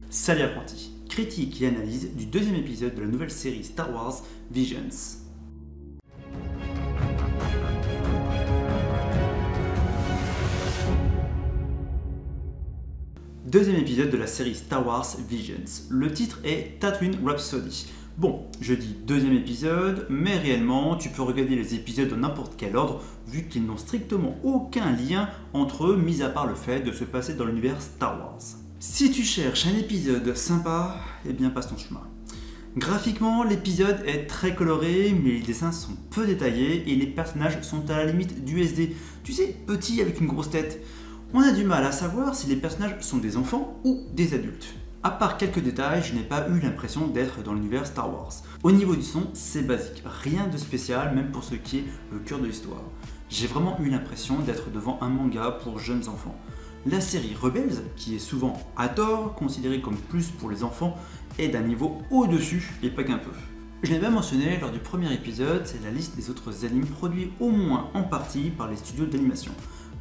Salut apprentis, critique et analyse du deuxième épisode de la nouvelle série Star Wars Visions. Deuxième épisode de la série Star Wars Visions. Le titre est Tatooine Rhapsody. Bon, je dis deuxième épisode, mais réellement, tu peux regarder les épisodes dans n'importe quel ordre, vu qu'ils n'ont strictement aucun lien entre eux, mis à part le fait de se passer dans l'univers Star Wars. Si tu cherches un épisode sympa, eh bien passe ton chemin. Graphiquement, l'épisode est très coloré, mais les dessins sont peu détaillés et les personnages sont à la limite du SD. Tu sais, petits avec une grosse tête. On a du mal à savoir si les personnages sont des enfants ou des adultes. À part quelques détails, je n'ai pas eu l'impression d'être dans l'univers Star Wars. Au niveau du son, c'est basique, rien de spécial, même pour ce qui est le cœur de l'histoire. J'ai vraiment eu l'impression d'être devant un manga pour jeunes enfants. La série Rebels, qui est souvent à tort considérée comme plus pour les enfants, est d'un niveau au-dessus et pas qu'un peu. Je l'ai bien mentionné lors du premier épisode, c'est la liste des autres animes produits au moins en partie par les studios d'animation.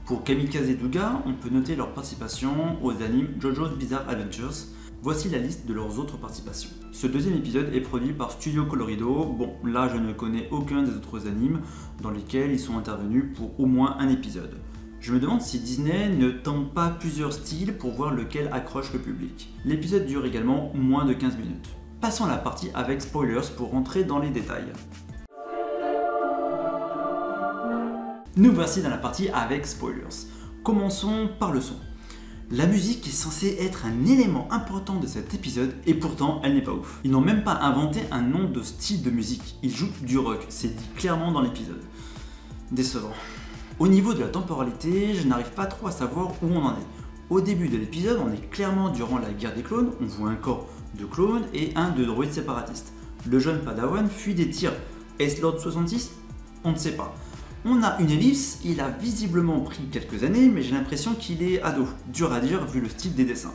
Pour Kamikaze Douga, on peut noter leur participation aux animes JoJo's Bizarre Adventures. Voici la liste de leurs autres participations. Ce deuxième épisode est produit par Studio Colorido. Bon, là je ne connais aucun des autres animes dans lesquels ils sont intervenus pour au moins un épisode. Je me demande si Disney ne tente pas plusieurs styles pour voir lequel accroche le public. L'épisode dure également moins de 15 minutes. Passons à la partie avec spoilers pour rentrer dans les détails. Nous voici dans la partie avec spoilers. Commençons par le son. La musique est censée être un élément important de cet épisode et pourtant elle n'est pas ouf. Ils n'ont même pas inventé un nom de style de musique, ils jouent du rock, c'est dit clairement dans l'épisode. Décevant. Au niveau de la temporalité, je n'arrive pas trop à savoir où on en est. Au début de l'épisode, on est clairement durant la guerre des clones, on voit un corps de clones et un de droïdes séparatistes. Le jeune Padawan fuit des tirs. Est-ce l'ordre 66 ? On ne sait pas. On a une ellipse, il a visiblement pris quelques années, mais j'ai l'impression qu'il est ado. Dur à dire vu le style des dessins.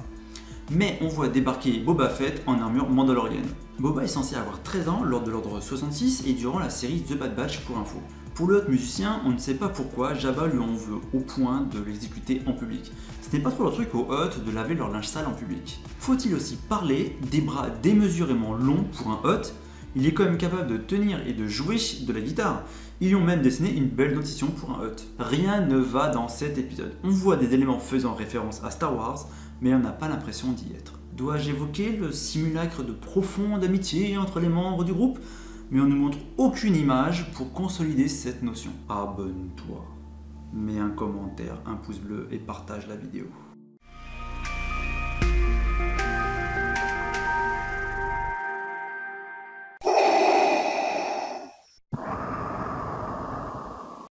Mais on voit débarquer Boba Fett en armure mandalorienne. Boba est censé avoir 13 ans lors de l'ordre 66 et durant la série The Bad Batch pour info. Pour le haut musicien, on ne sait pas pourquoi Jabba lui en veut au point de l'exécuter en public. Ce n'est pas trop leur truc aux Hutt de laver leur linge sale en public. Faut-il aussi parler des bras démesurément longs pour un Hutt ? Il est quand même capable de tenir et de jouer de la guitare. Ils lui ont même dessiné une belle dentition pour un Hutt. Rien ne va dans cet épisode. On voit des éléments faisant référence à Star Wars, mais on n'a pas l'impression d'y être. Dois-je évoquer le simulacre de profonde amitié entre les membres du groupe ? Mais on ne montre aucune image pour consolider cette notion. Abonne-toi, mets un commentaire, un pouce bleu et partage la vidéo.